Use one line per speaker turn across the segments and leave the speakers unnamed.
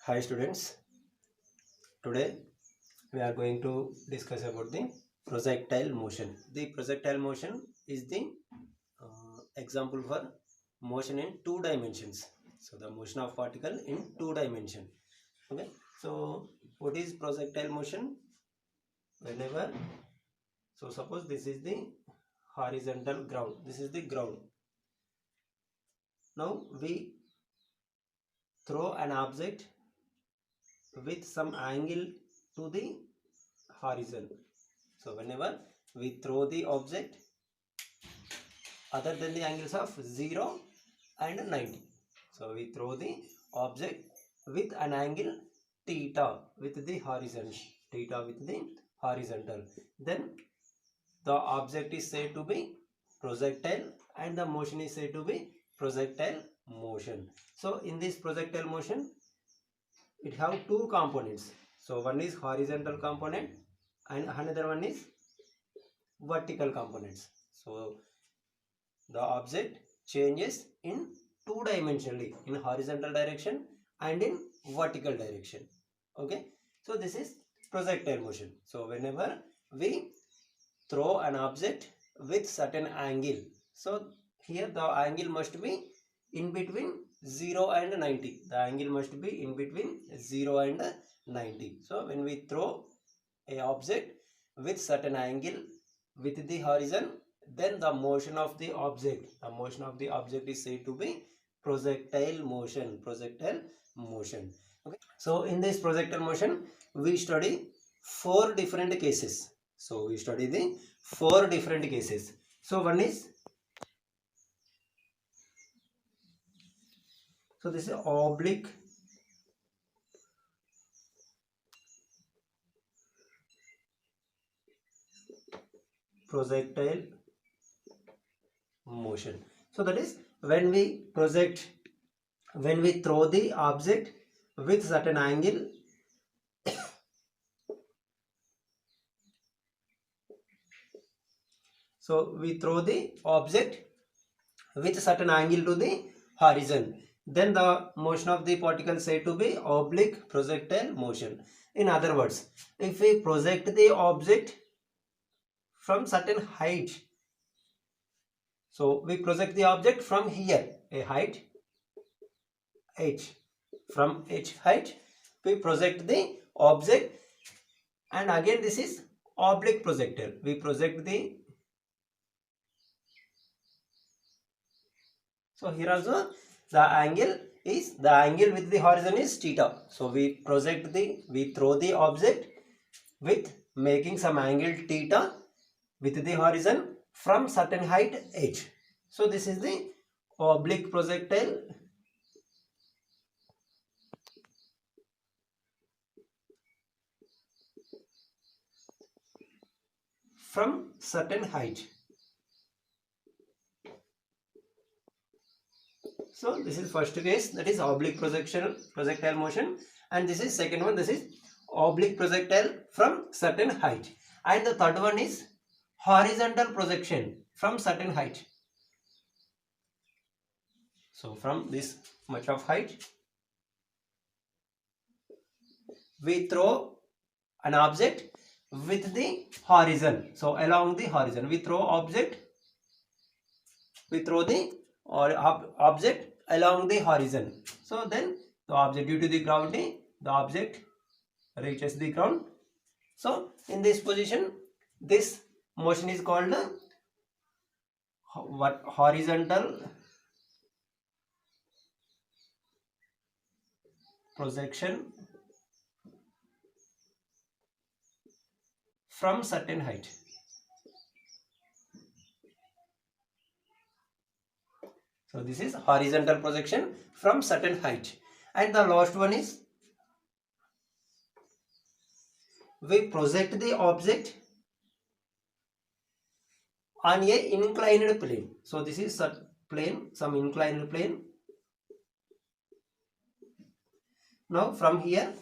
Hi students, today we are going to discuss about the projectile motion. The projectile motion is the example for motion in two dimensions. So the motion of particle in two dimension. Okay. So what is projectile motion? Whenever, so suppose this is the horizontal ground. This is the ground. Now we throw an object with some angle to the horizon. So whenever we throw the object other than the angles of 0 and 90. So we throw the object with an angle theta with the horizon. Theta with the horizontal. Then the object is said to be projectile and the motion is said to be projectile motion. So in this projectile motion it have two components. So one is horizontal component and another one is vertical components. So the object changes in two dimensionally, in horizontal direction and in vertical direction. Okay, so this is projectile motion. So whenever we throw an object with certain angle, so here the angle must be in between 0 and 90. The angle must be in between 0 and 90. So when we throw a object with certain angle with the horizon, then the motion of the object is said to be projectile motion. Okay, so in this projectile motion we study four different cases. So we study the four different cases. So one is, so this is oblique projectile motion. So that is when we throw the object with certain angle so we throw the object with certain angle to the horizon, then the motion of the particle said to be oblique projectile motion. In other words, if we project the object from certain height, so we project the object from here, a height h, from h height we project the object, and again this is oblique projectile. We project the, so here also the angle with the horizon is theta. So we throw the object with making some angle theta with the horizon from certain height h. So this is the oblique projectile from certain height. So this is first case, that is oblique projectile motion, and this is second one, this is oblique projectile from certain height, and the third one is horizontal projection from certain height. So from this much of height we throw an object with the horizon. So along the horizon we throw the object along the horizon. So then the object, due to the gravity, the object reaches the ground. So in this position this motion is called horizontal projection from certain height. So this is horizontal projection from certain height. And the last one is we project the object on a inclined plane. So this is some inclined plane. Now from here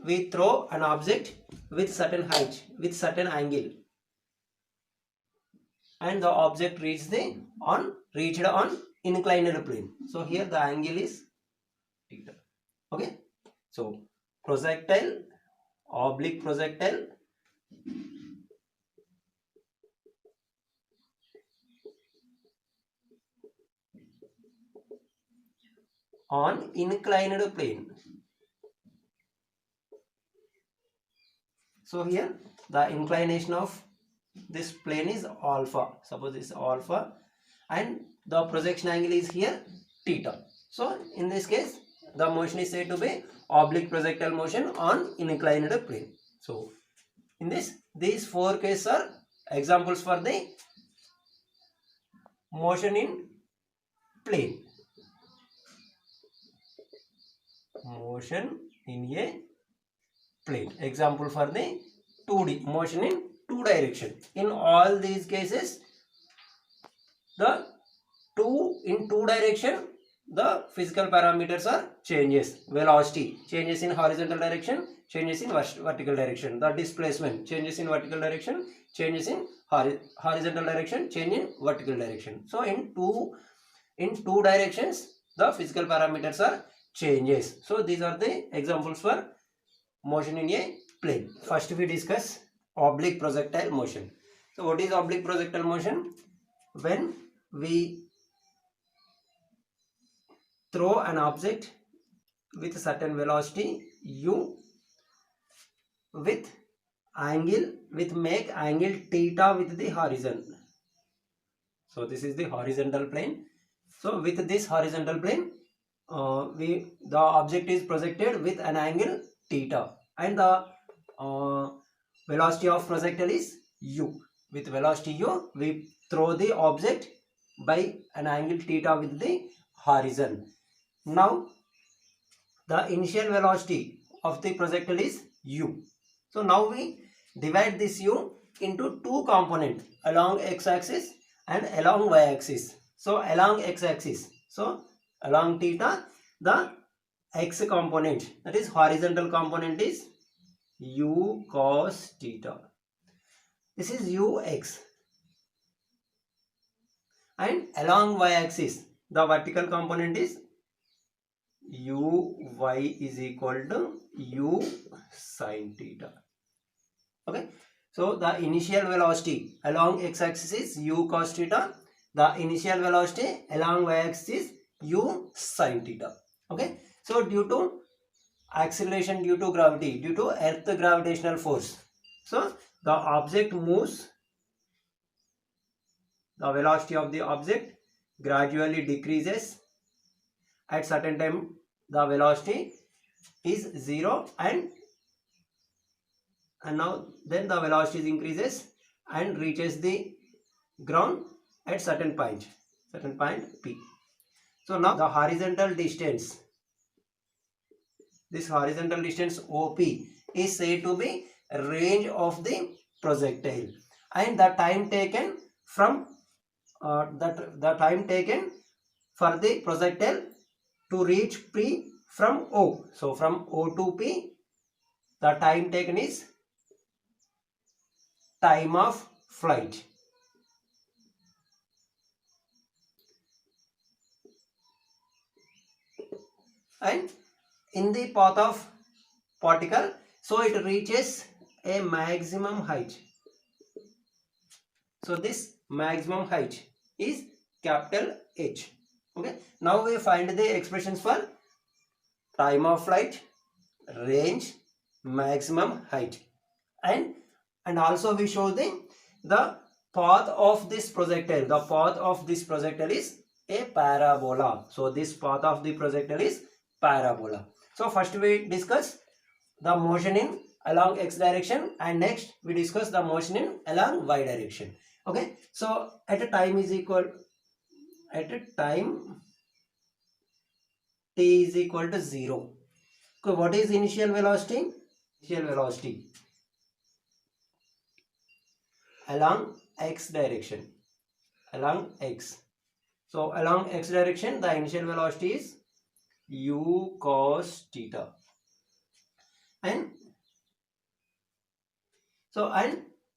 we throw an object with certain height, with certain angle, and the object reached on inclined plane. So here the angle is theta. Okay, so projectile, oblique projectile on inclined plane. So here the inclination of this plane is alpha. Suppose this is alpha and the projection angle is here theta. So in this case the motion is said to be oblique projectile motion on inclined plane. So in these four cases are examples for the motion in plane. Motion in a plane. Example for the 2D motion in two direction. In all these cases, the in two direction, the physical parameters are changes. Velocity changes in horizontal direction, changes in vertical direction. The displacement changes in vertical direction, changes in horizontal direction, change in vertical direction. So in two directions, the physical parameters are changes. So these are the examples for motion in a plane. First we discuss oblique projectile motion. So what is oblique projectile motion? When we throw an object with a certain velocity u with make angle theta with the horizon. So this is the horizontal plane. So with this horizontal plane, the object is projected with an angle theta and the velocity of projectile is u. With velocity u, we throw the object by an angle theta with the horizon. Now the initial velocity of the projectile is u. So now we divide this u into two components, along x-axis and along y-axis. So along x-axis, so along theta, the x component, that is horizontal component, is u cos theta. This is ux. And along y-axis, the vertical component is uy is equal to u sin theta. Okay. So the initial velocity along x-axis is u cos theta. The initial velocity along y-axis is u sin theta. Okay. So due to acceleration due to gravity, due to earth gravitational force, so the object moves, the velocity of the object gradually decreases. At certain time the velocity is 0 and now then the velocity increases and reaches the ground at certain point P. So now the horizontal distance, this horizontal distance OP is said to be range of the projectile and the time taken from the time taken for the projectile to reach P from O. So from O to P, the time taken is time of flight. And in the path of particle, so it reaches a maximum height. So this maximum height is capital H. Okay. Now we find the expressions for time of flight, range, maximum height, and also we show the path of this projectile. The path of this projectile is a parabola. So this path of the projectile is parabola. So first we discuss the motion in along x direction and next we discuss the motion in along y direction. Okay. So at a time t is equal to 0. Okay, what is initial velocity? Initial velocity along x direction, along x. So along x direction the initial velocity is u cos theta, and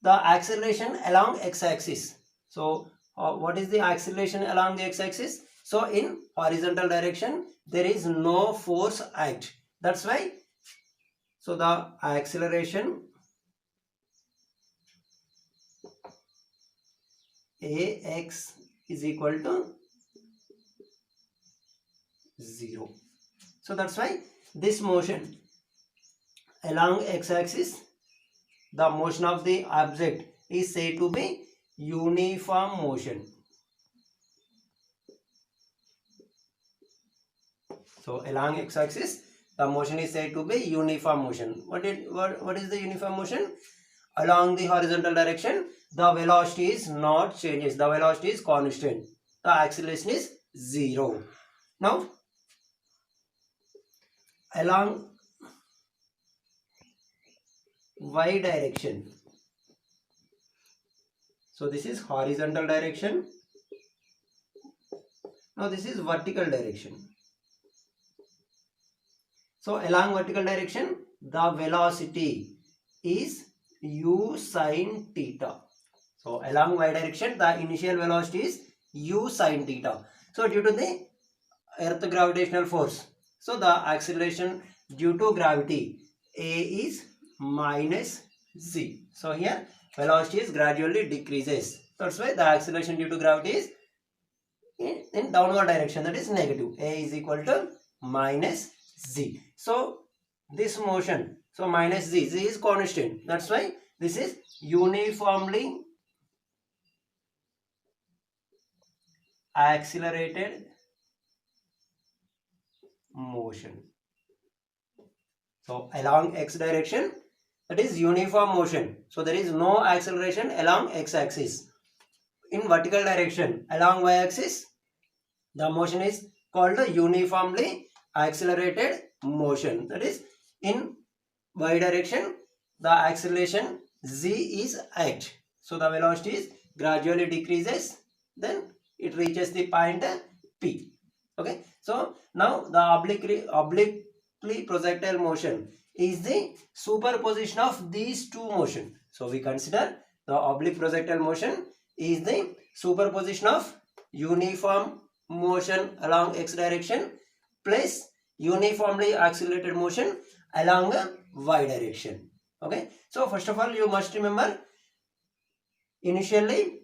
the acceleration along x-axis. So what is the acceleration along the x-axis? So in horizontal direction there is no force act. That's why So the acceleration ax is equal to 0. So that's why this motion along x-axis, the motion of the object is said to be uniform motion. So along x-axis, the motion is said to be uniform motion. What is the uniform motion? Along the horizontal direction, the velocity is not changes. The velocity is constant. The acceleration is 0. Now, along y direction. So this is horizontal direction. Now this is vertical direction. So along vertical direction, the velocity is u sin theta. So along y direction, the initial velocity is u sin theta. So due to the earth gravitational force, so the acceleration due to gravity a is minus z. So here velocity is gradually decreases. That's why the acceleration due to gravity is in downward direction, that is negative. A is equal to minus z. So this motion, so minus z is constant. That's why this is uniformly accelerated motion. So along x direction, that is uniform motion. So there is no acceleration along x-axis. In vertical direction, along y-axis, the motion is called the uniformly accelerated motion. That is, in y direction, the acceleration z is 8. So the velocity is gradually decreases, then it reaches the point P. Okay. So now the obliquely projectile motion is the superposition of these two motion. So we consider the oblique projectile motion is the superposition of uniform motion along x direction plus uniformly accelerated motion along y direction. Okay. So first of all, you must remember initially,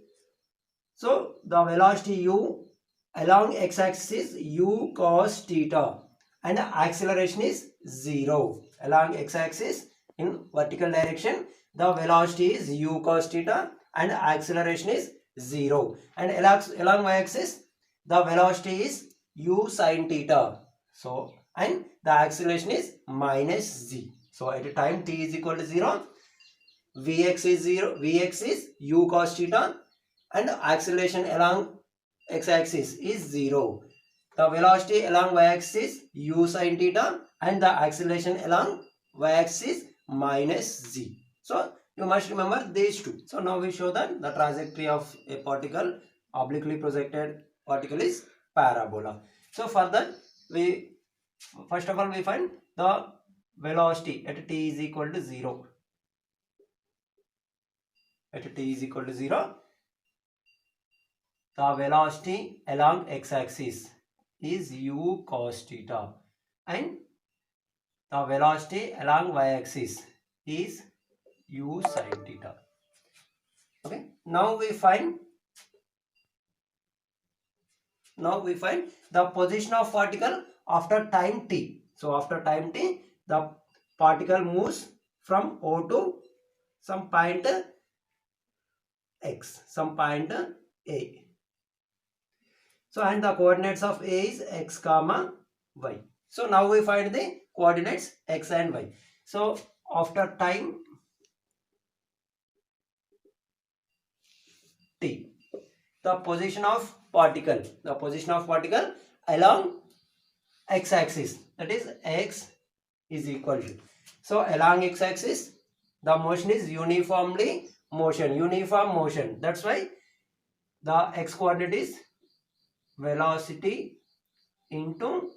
so the velocity u along x-axis is u cos theta and acceleration is 0. Along x-axis in vertical direction, the velocity is u cos theta and acceleration is 0. And along y-axis, the velocity is u sin theta. So, and the acceleration is minus z. So at a time t is equal to 0, vx is 0, vx is u cos theta and acceleration along x-axis is 0. The velocity along y-axis u sin theta and the acceleration along y-axis minus z. So you must remember these two. So now we show that the trajectory of a particle, obliquely projected particle, is parabola. So for that, we first of all we find the velocity at t is equal to 0. At t is equal to 0, the velocity along x-axis is u cos theta and the velocity along y-axis is u sin theta. Okay. Now we find the position of particle after time t. So after time t, the particle moves from O to some point x, some point A. So and the coordinates of A is x comma y. So now we find the coordinates x and y. So after time t, the position of particle along x-axis, that is x is equal to. So along x-axis, the motion is uniform motion. That's why the x coordinate is velocity into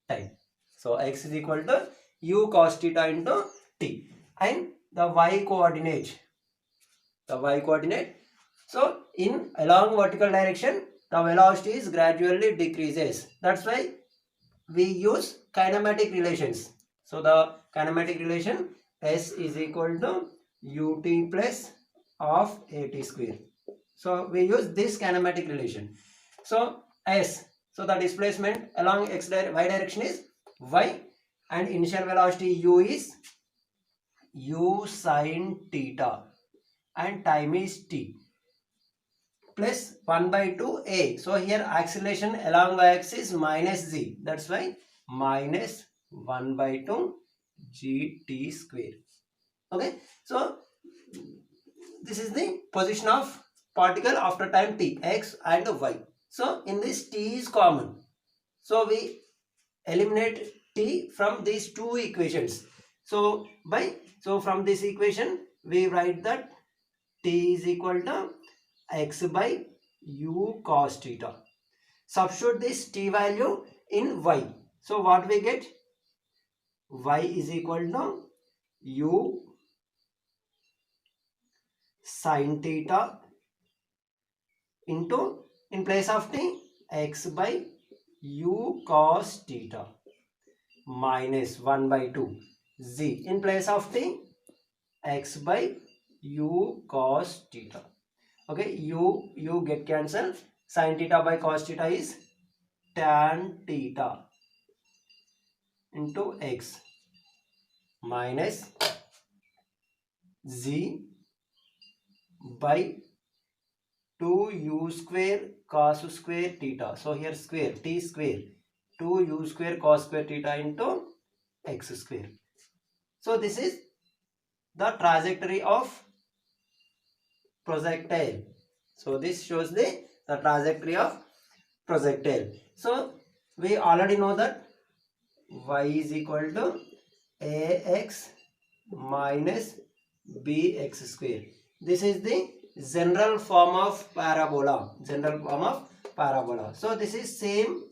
time. So x is equal to u cos theta into t. And the y coordinate, so in along vertical direction, the velocity is gradually decreases. That's why we use kinematic relations. So the kinematic relation S is equal to ut plus of at square. So we use this kinematic relation. So S, so the displacement along y direction is y, and initial velocity u is u sin theta, and time is t, plus 1 by 2 a. So here acceleration along y-axis minus z, that's why minus 1 by 2 gt square. Okay, so this is the position of particle after time t, x and y. So in this t is common, so we eliminate t from these two equations. So from this equation we write that t is equal to x by u cos theta. Substitute this t value in y. So what we get? Y is equal to u sin theta into, in place of t, x by u cos theta minus 1 by 2 z, in place of t, x by u cos theta. Okay, u get cancelled. Sin theta by cos theta is tan theta into x minus z by 2u square cos square theta. So here square, t square, 2u square cos square theta into x square. So this is the trajectory of projectile. So this shows the trajectory of projectile. So we already know that y is equal to ax minus bx square. This is the general form of parabola. So this is same.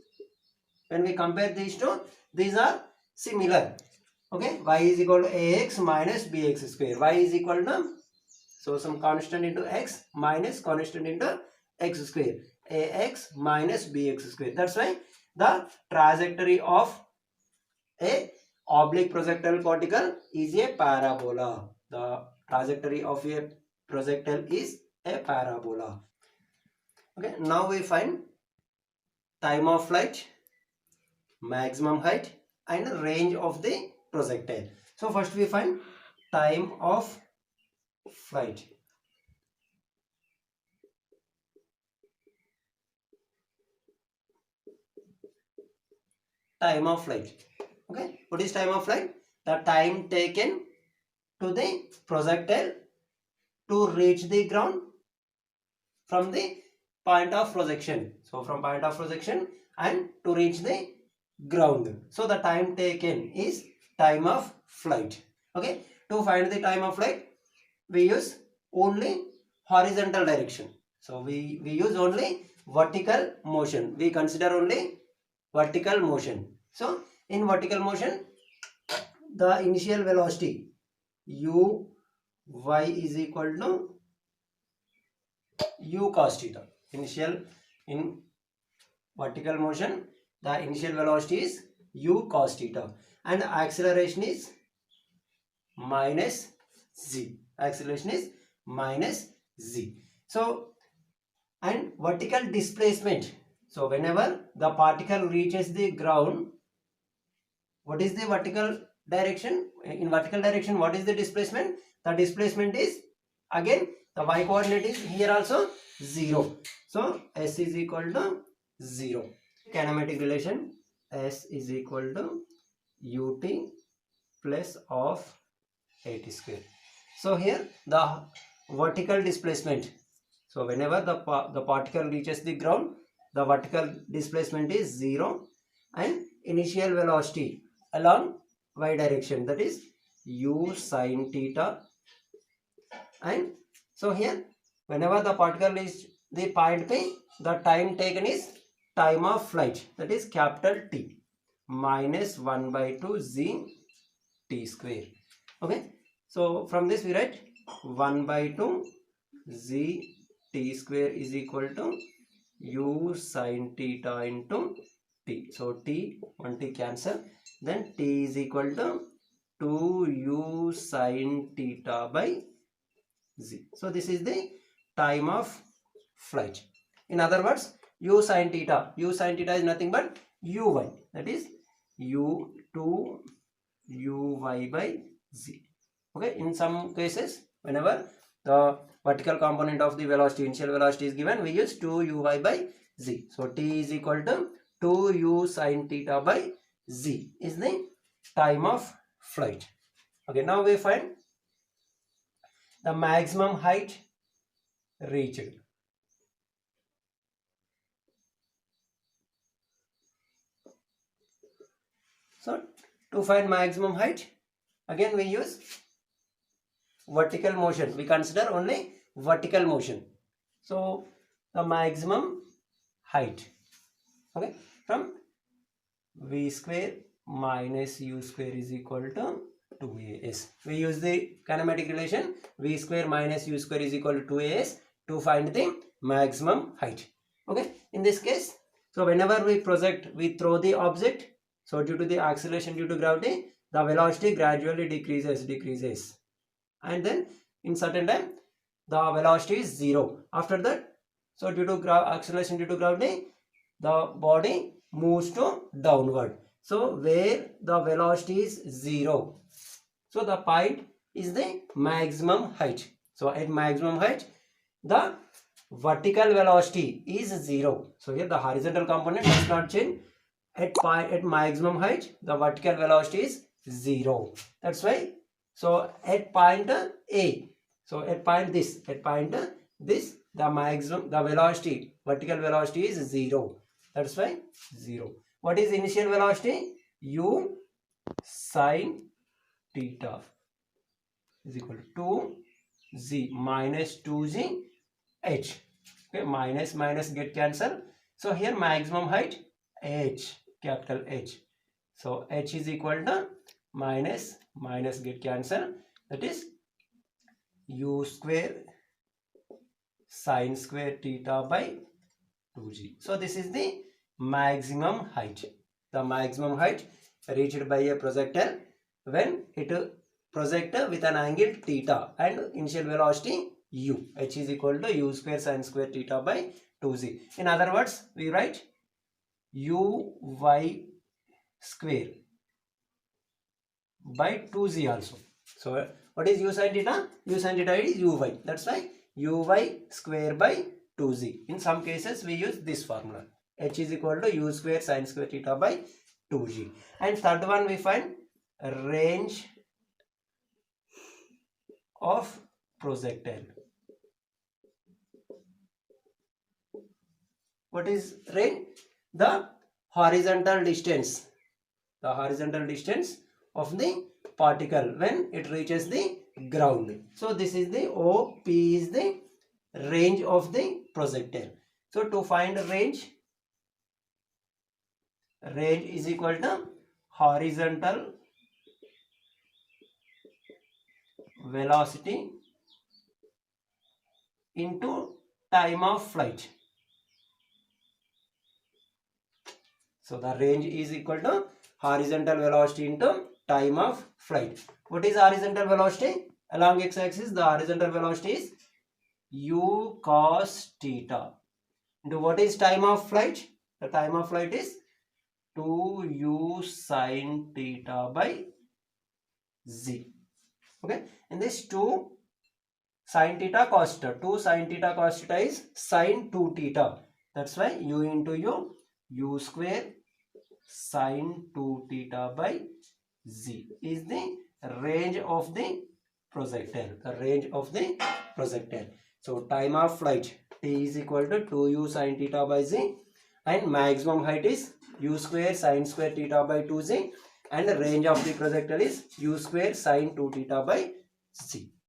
When we compare these two, these are similar. Okay, y is equal to ax minus bx square. Y is equal to, so some constant into x minus constant into x square. Ax minus bx square. That's why the trajectory of a oblique projectile particle is a parabola. The trajectory of a projectile is a parabola. Okay, now we find time of flight, maximum height, and range of the projectile. So first we find time of flight. Time of flight. Okay, what is time of flight? The time taken to the projectile to reach the ground from the point of projection. So from point of projection and to reach the ground. So the time taken is time of flight. Okay, to find the time of flight we use only horizontal direction. So we use only vertical motion. We consider only vertical motion. So in vertical motion, the initial velocity u y is equal to u cos theta. In vertical motion, the initial velocity is u cos theta, and acceleration is minus z. Acceleration is minus z. So, and vertical displacement. So whenever the particle reaches the ground, what is the vertical direction? In vertical direction, what is the displacement? The displacement is, again, the y coordinate is here also 0. So s is equal to 0. Kinematic relation, s is equal to ut plus of at square. So here the vertical displacement. So whenever the particle reaches the ground, the vertical displacement is 0, and initial velocity along y direction, that is u sin theta. And so here whenever the particle reaches the point P, the time taken is time of flight, that is capital T, minus 1 by 2 z t square. Okay, so from this we write 1 by 2 z t square is equal to u sin theta into t. So t, 1 t cancel, then t is equal to 2u sine theta by z. So this is the time of flight. In other words, u sine theta is nothing but uy, that is u2 uy by z. Okay, in some cases, whenever the vertical component of the velocity, initial velocity is given, we use 2 uy by z. So t is equal to 2u sine theta by z is the time of flight. Okay, now we find the maximum height reached. So to find maximum height, again we use vertical motion. We consider only vertical motion. So the maximum height, okay, from v square minus u square is equal to 2as. We use the kinematic relation v square minus u square is equal to 2as to find the maximum height. Okay, in this case, so whenever we project, we throw the object. So due to the acceleration due to gravity, the velocity gradually decreases, and then in certain time the velocity is 0. After that, so due to acceleration due to gravity, the body moves to downward. So where the velocity is 0, so the point is the maximum height. So at maximum height, the vertical velocity is 0. So here the horizontal component does not change. At maximum height, the vertical velocity is 0. That's why. So at point A, so at point this, the maximum, the velocity, vertical velocity is 0. That's why 0. What is initial velocity? U sine theta is equal to 2z minus 2z h. Okay, minus get cancel. So here maximum height h, capital H. So h is equal to minus get cancel, that is u square sine square theta by 2g. So this is the maximum height. The maximum height reached by a projectile when it projects with an angle theta and initial velocity u. H is equal to u square sine square theta by 2z. In other words, we write uy square by 2z also. So what is u sine theta? U sine theta is uy. That's why uy square by 2z. In some cases we use this formula. H is equal to u square sine square theta by 2g. And third one we find range of projectile. What is range? The horizontal distance. The horizontal distance of the particle when it reaches the ground. So this is the OP is the range of the projectile. So to find range is equal to horizontal velocity into time of flight. So the range is equal to horizontal velocity into time of flight. What is horizontal velocity? Along x-axis, the horizontal velocity is u cos theta. Into what is time of flight? The time of flight is 2u sine theta by z. Okay, in this 2 sine theta cos theta, 2 sine theta cos theta is sine 2 theta. That's why u into u square sine 2 theta by z is the range of the projectile. The range of the projectile. So time of flight t is equal to 2u sine theta by z, and maximum height is u square sine square theta by 2z, and the range of the projectile is u square sine 2 theta by z.